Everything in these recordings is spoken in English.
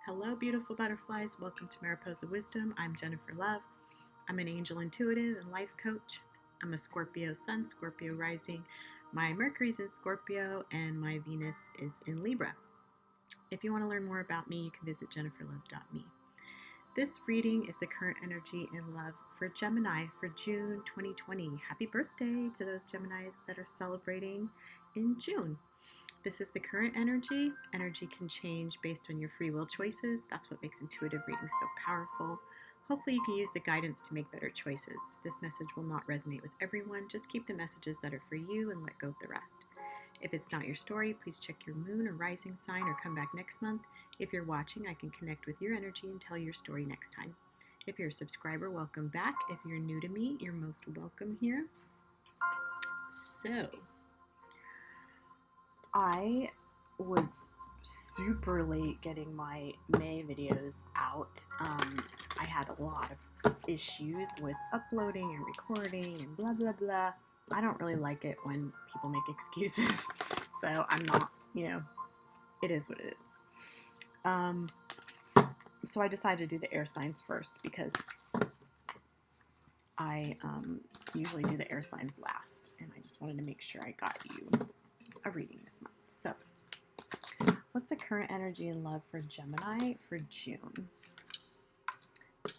Hello, beautiful butterflies. Welcome to Mariposa Wisdom. I'm Jennifer Love. I'm an angel intuitive and life coach. I'm a Scorpio sun, Scorpio rising. My Mercury's in Scorpio and my Venus is in Libra. If you want to learn more about me, you can visit jenniferlove.me. This reading is the current energy in love for Gemini for June 2020. Happy birthday to those Geminis that are celebrating in June. This is the current energy. Energy can change based on your free will choices. That's what makes intuitive readings so powerful. Hopefully you can use the guidance to make better choices. This message will not resonate with everyone. Just keep the messages that are for you and let go of the rest. If it's not your story, please check your moon or rising sign or come back next month. If you're watching, I can connect with your energy and tell your story next time. If you're a subscriber, welcome back. If you're new to me, you're most welcome here. So, I was super late getting my May videos out. I had a lot of issues with uploading and recording and blah, blah, blah. I don't really like it when people make excuses. So I'm not, it is what it is. So I decided to do the air signs first because I usually do the air signs last. And I just wanted to make sure I got you a reading this month. So, what's the current energy in love for Gemini for June?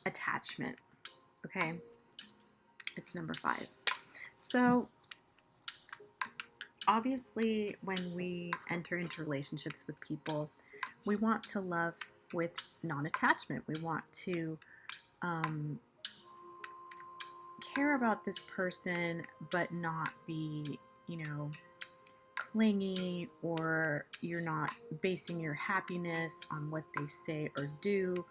Attachment. Okay, it's number 5. So, obviously, when we enter into relationships with people, we want to love with non-attachment. We want to care about this person, but not be, clingy, or you're not basing your happiness on what they say or do,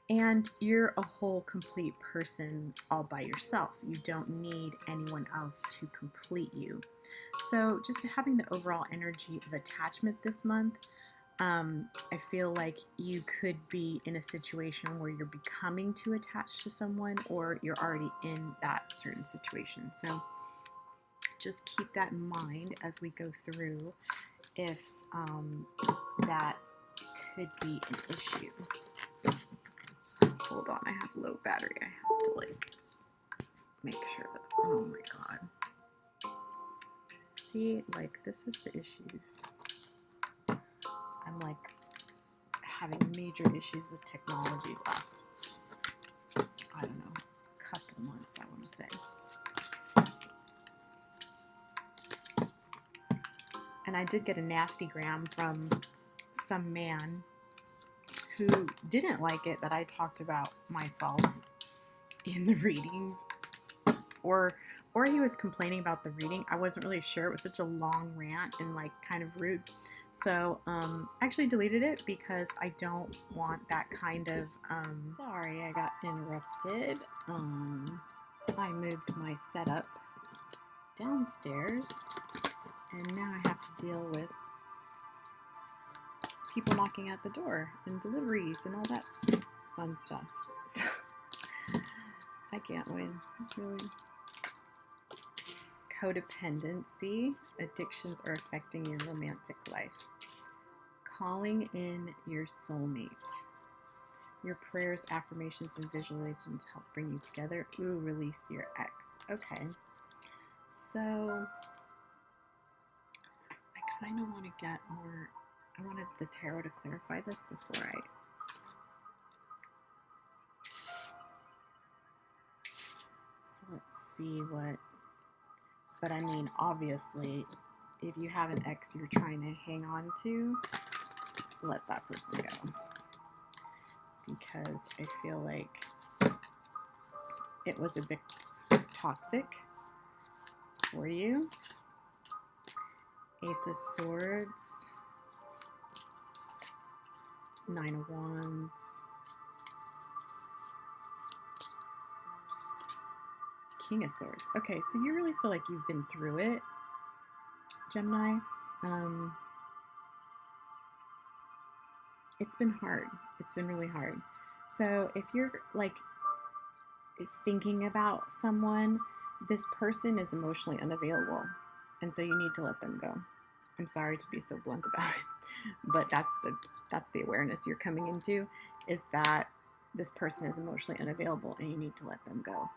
and you're a whole complete person all by yourself. You don't need anyone else to complete you. So just having the overall energy of attachment this month, I feel like you could be in a situation where you're becoming too attached to someone, or you're already in that certain situation. So just keep that in mind as we go through if that could be an issue. Hold on, I have low battery. I have to make sure that, oh my god. See, this is the issues. I'm having major issues with technology the last, I don't know, couple months, I want to say. And I did get a nasty gram from some man who didn't like it that I talked about myself in the readings, or he was complaining about the reading. I wasn't really sure. It was such a long rant and kind of rude. So I actually deleted it because I don't want that kind of, sorry, I got interrupted. I moved my setup downstairs, and now I have to deal with people knocking at the door and deliveries and all that fun stuff. So I can't win, really. Codependency. Addictions are affecting your romantic life. Calling in your soulmate. Your prayers, affirmations, and visualizations help bring you together. Ooh, release your ex. Okay. So I kind of want to get more, I wanted the tarot to clarify this before so let's see what, but I mean, obviously, if you have an ex you're trying to hang on to, let that person go. Because I feel like it was a bit toxic for you. Ace of Swords, 9 of Wands, King of Swords. Okay, so you really feel like you've been through it, Gemini. It's been hard. It's been really hard. So if you're thinking about someone, this person is emotionally unavailable, and so you need to let them go. I'm sorry to be so blunt about it, but that's the awareness you're coming into, is that this person is emotionally unavailable and you need to let them go.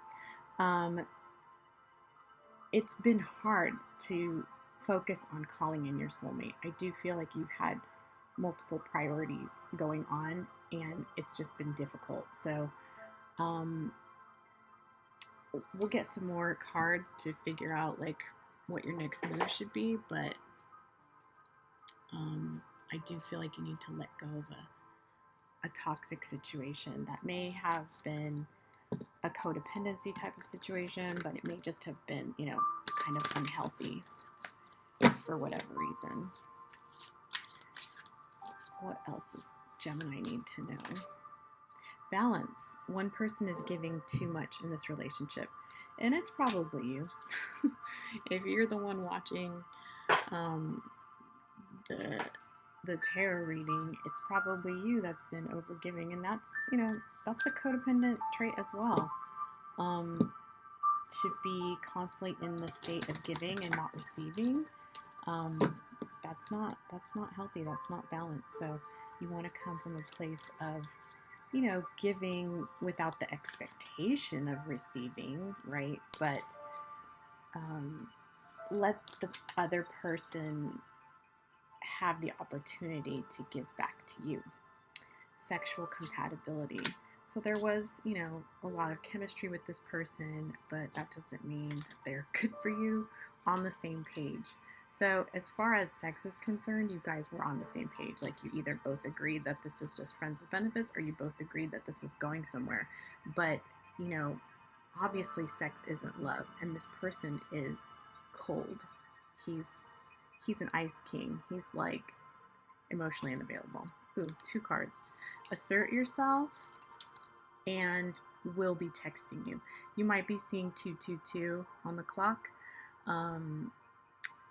It's been hard to focus on calling in your soulmate. I do feel like you've had multiple priorities going on and it's just been difficult. So we'll get some more cards to figure out like what your next move should be, but I do feel like you need to let go of a toxic situation that may have been a codependency type of situation, but it may just have been, kind of unhealthy for whatever reason. What else does Gemini need to know? Balance. One person is giving too much in this relationship, and it's probably you. If you're the one watching the tarot reading, it's probably you that's been overgiving, and that's a codependent trait as well. To be constantly in the state of giving and not receiving, that's not healthy. That's not balanced. So you want to come from a place of giving without the expectation of receiving, right? But let the other person have the opportunity to give back to you. Sexual compatibility. So there was, a lot of chemistry with this person, but that doesn't mean that they're good for you. On the same page. So as far as sex is concerned, you guys were on the same page. Like you either both agreed that this is just friends with benefits, or you both agreed that this was going somewhere. But, obviously sex isn't love, and this person is cold. He's an ice king. He's like emotionally unavailable. Ooh, 2 cards. Assert yourself and will be texting you. You might be seeing 222 on the clock.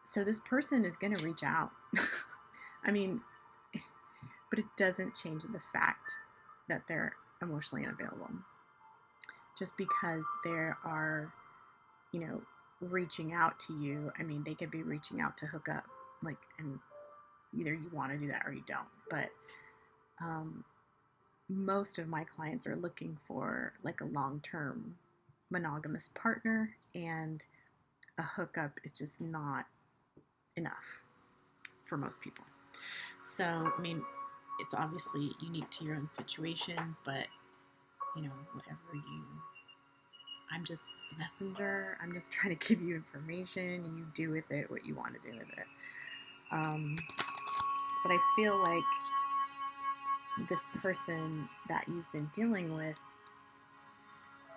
So this person is going to reach out. I mean, but it doesn't change the fact that they're emotionally unavailable. Just because they are, reaching out to you, I mean, they could be reaching out to hook up, like, and either you want to do that or you don't. But most of my clients are looking for like a long-term monogamous partner, and a hookup is just not enough for most people. So, I mean, it's obviously unique to your own situation, but, I'm just the messenger. I'm just trying to give you information. You do with it what you want to do with it. But I feel like this person that you've been dealing with,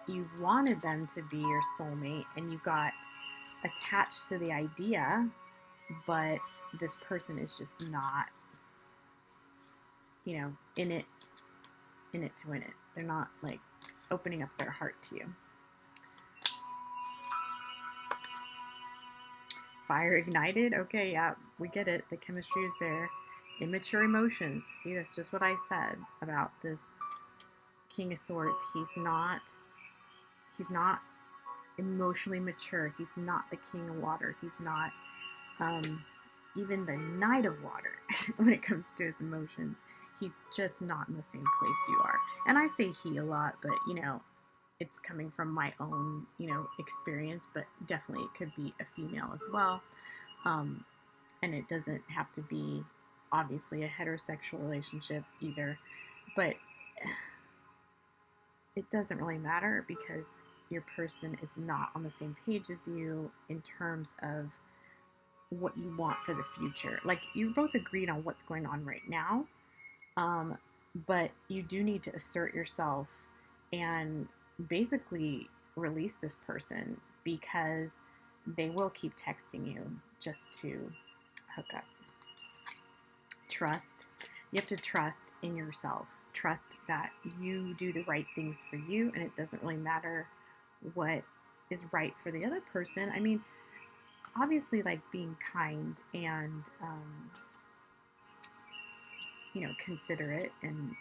you wanted them to be your soulmate, and you got attached to the idea, but this person is just not, in it to win it. They're not like opening up their heart to you. Fire ignited. Okay, yeah, we get it. The chemistry is there. Immature emotions. See, that's just what I said about this King of Swords. He's not emotionally mature. He's not the King of Water. He's not even the Knight of Water when it comes to his emotions. He's just not in the same place you are. And I say he a lot, but it's coming from my own experience, but definitely it could be a female as well. And it doesn't have to be obviously a heterosexual relationship either, but it doesn't really matter, because your person is not on the same page as you in terms of what you want for the future. Like, you both agreed on what's going on right now, but you do need to assert yourself and basically release this person, because they will keep texting you just to hook up. Trust. You have to trust in yourself. Trust that you do the right things for you, and it doesn't really matter what is right for the other person. I mean, obviously, like, being kind and considerate and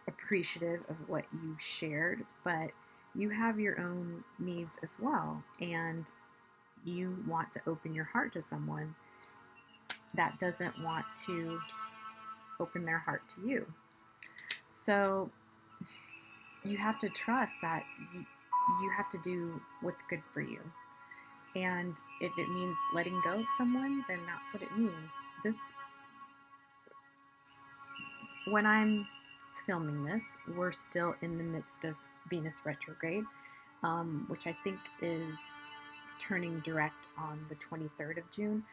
appreciative of what you've shared, but you have your own needs as well, and you want to open your heart to someone that doesn't want to open their heart to you. So you have to trust that you have to do what's good for you. And if it means letting go of someone, then that's what it means. When I'm filming this, we're still in the midst of Venus retrograde, which I think is turning direct on the 23rd of June.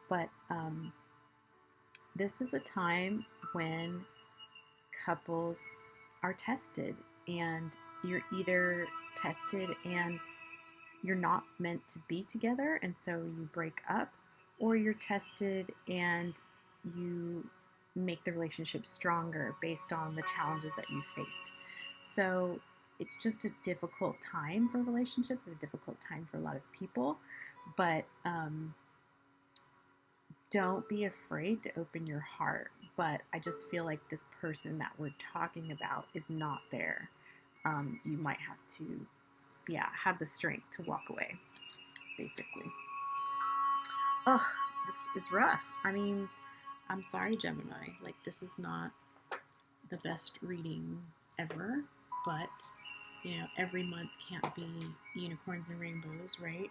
But this is a time when couples are tested, and you're either tested and you're not meant to be together, and so you break up, or you're tested and you make the relationship stronger based on the challenges that you've faced. So it's just a difficult time for relationships. It's a difficult time for a lot of people, but don't be afraid to open your heart. But I just feel like this person that we're talking about is not there. You might have to, have the strength to walk away, basically. Ugh, this is rough. I mean, I'm sorry, Gemini. Like, this is not the best reading ever, but, every month can't be unicorns and rainbows, right?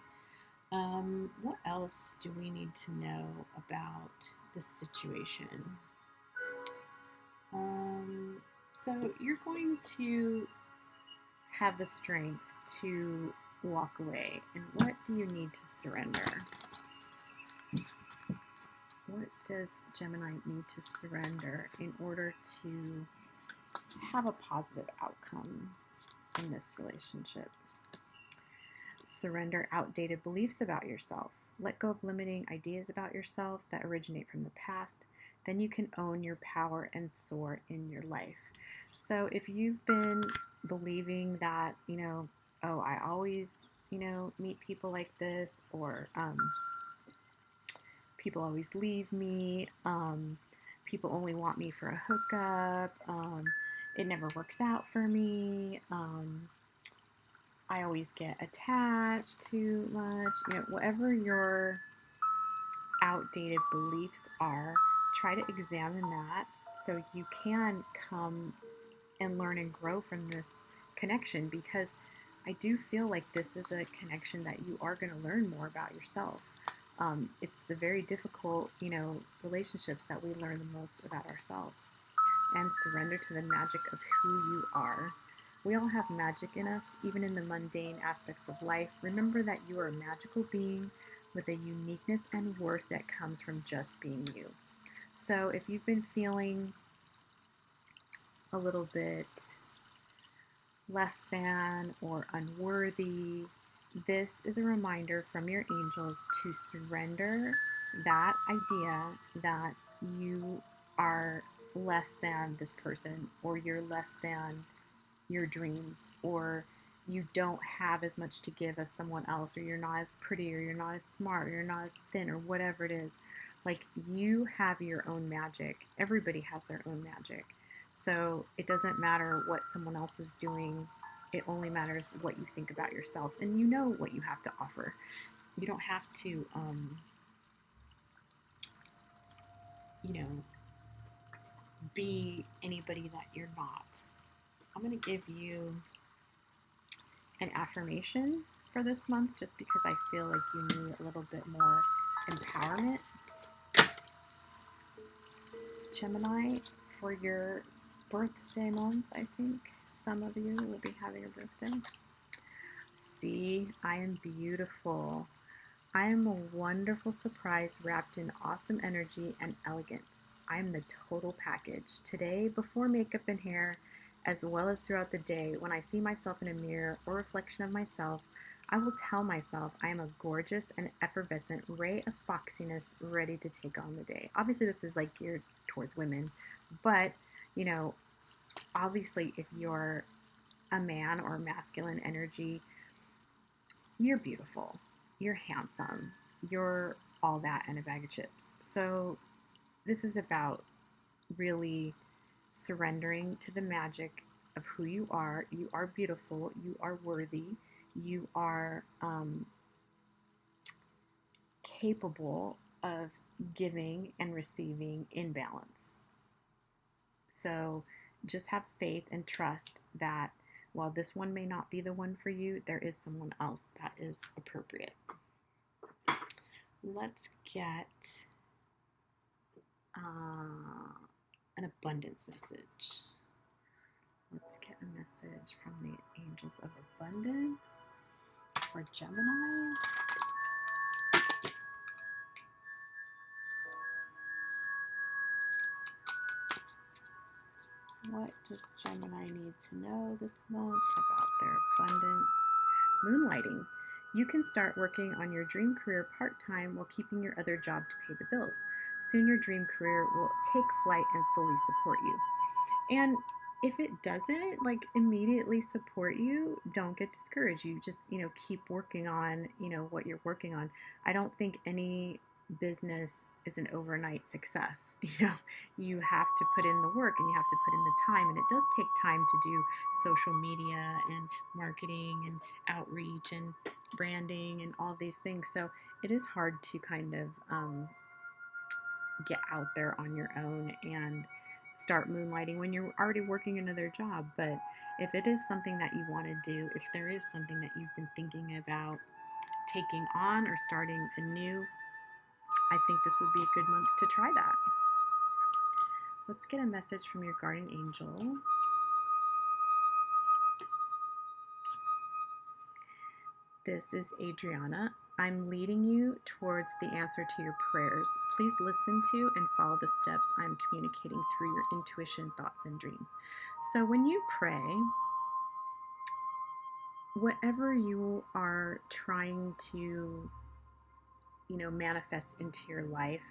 What else do we need to know about this situation? So you're going to have the strength to walk away. And what do you need to surrender? What does Gemini need to surrender in order to have a positive outcome in this relationship? Surrender outdated beliefs about yourself. Let go of limiting ideas about yourself that originate from the past. Then you can own your power and soar in your life. So if you've been believing that, I always, meet people like this, or people always leave me, people only want me for a hookup, it never works out for me, I always get attached too much, whatever your outdated beliefs are, try to examine that so you can come and learn and grow from this connection, because I do feel like this is a connection that you are going to learn more about yourself. It's the very difficult, relationships that we learn the most about ourselves. And surrender to the magic of who you are. We all have magic in us, even in the mundane aspects of life. Remember that you are a magical being with a uniqueness and worth that comes from just being you. So if you've been feeling a little bit less than or unworthy, this is a reminder from your angels to surrender that idea that you are less than this person, or you're less than your dreams, or you don't have as much to give as someone else, or you're not as pretty, or you're not as smart, or you're not as thin, or whatever it is. Like, you have your own magic. Everybody has their own magic. So it doesn't matter what someone else is doing. It only matters what you think about yourself, and you know what you have to offer. You don't have to, be anybody that you're not. I'm going to give you an affirmation for this month, just because I feel like you need a little bit more empowerment. Gemini, for your birthday month, I think some of you will be having a birthday. See, I am beautiful. I am a wonderful surprise wrapped in awesome energy and elegance. I am the total package. Today, before makeup and hair, as well as throughout the day, when I see myself in a mirror or reflection of myself, I will tell myself I am a gorgeous and effervescent ray of foxiness ready to take on the day. Obviously, this is like geared towards women, but, obviously, if you're a man or masculine energy, you're beautiful, you're handsome, you're all that and a bag of chips. So this is about really surrendering to the magic of who you are. You are beautiful, you are worthy, you are capable of giving and receiving in balance. So just have faith and trust that while this one may not be the one for you, there is someone else that is appropriate. Let's get an abundance message. Let's get a message from the angels of abundance for Gemini. What does Gemini need to know this month about their abundance? Moonlighting. You can start working on your dream career part-time while keeping your other job to pay the bills. Soon your dream career will take flight and fully support you. And if it doesn't immediately support you, don't get discouraged. You just, keep working on, what you're working on. I don't think any business is an overnight success. You have to put in the work and you have to put in the time, and it does take time to do social media and marketing and outreach and branding and all these things. So it is hard to kind of get out there on your own and start moonlighting when you're already working another job. But if it is something that you want to do, if there is something that you've been thinking about taking on or starting anew, I think this would be a good month to try that. Let's get a message from your guardian angel. This is Adriana. I'm leading you towards the answer to your prayers. Please listen to and follow the steps I'm communicating through your intuition, thoughts, and dreams. So when you pray, whatever you are trying to, manifest into your life,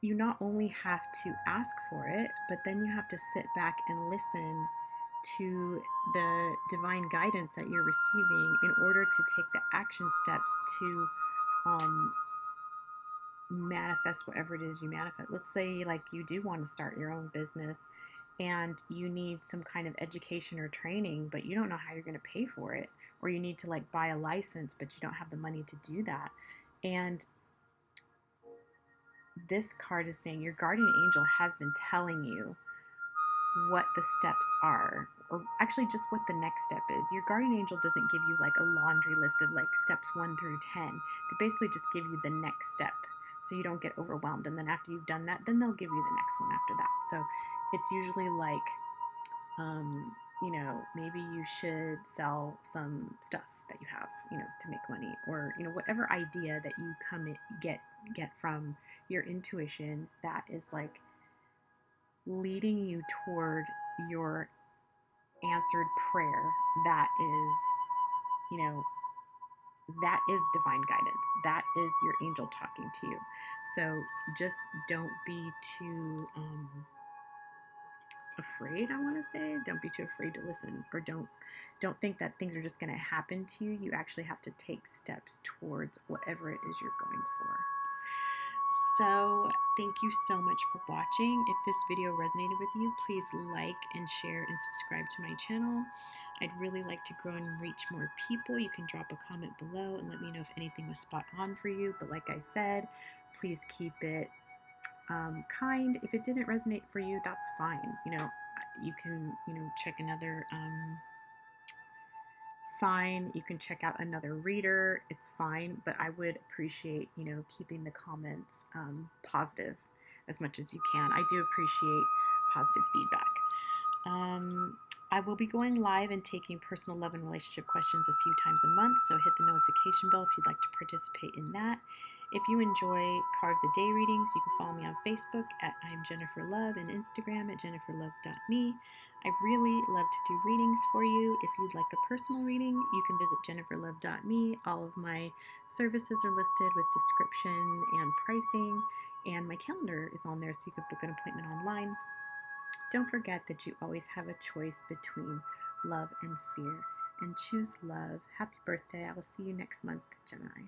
you not only have to ask for it, but then you have to sit back and listen to the divine guidance that you're receiving in order to take the action steps to manifest whatever it is you manifest. Let's say you do want to start your own business and you need some kind of education or training, but you don't know how you're going to pay for it, or you need to buy a license, but you don't have the money to do that. And this card is saying your guardian angel has been telling you what the steps are, or actually just what the next step is. Your guardian angel doesn't give you a laundry list of steps 1 through 10. They basically just give you the next step so you don't get overwhelmed. And then after you've done that, then they'll give you the next one after that. So it's usually maybe you should sell some stuff that you have, to make money, or, whatever idea that you get from your intuition that is leading you toward your answered prayer. That is divine guidance. That is your angel talking to you. So just don't be too afraid, I want to say. Don't be too afraid to listen, or don't think that things are just going to happen to you. You actually have to take steps towards whatever it is you're going for. So thank you so much for watching. If this video resonated with you, please like and share and subscribe to my channel. I'd really like to grow and reach more people. You can drop a comment below and let me know if anything was spot on for you. But like I said, please keep it kind. If it didn't resonate for you, that's fine. You can, check another sign. You can check out another reader. It's fine, but I would appreciate, keeping the comments positive as much as you can. I do appreciate positive feedback. I will be going live and taking personal love and relationship questions a few times a month, so hit the notification bell if you'd like to participate in that. If you enjoy Card of the Day readings, you can follow me on Facebook at I'm Jennifer Love and Instagram at jenniferlove.me. I really love to do readings for you. If you'd like a personal reading, you can visit jenniferlove.me. All of my services are listed with description and pricing, and my calendar is on there so you can book an appointment online. Don't forget that you always have a choice between love and fear, and choose love. Happy birthday. I will see you next month, Gemini.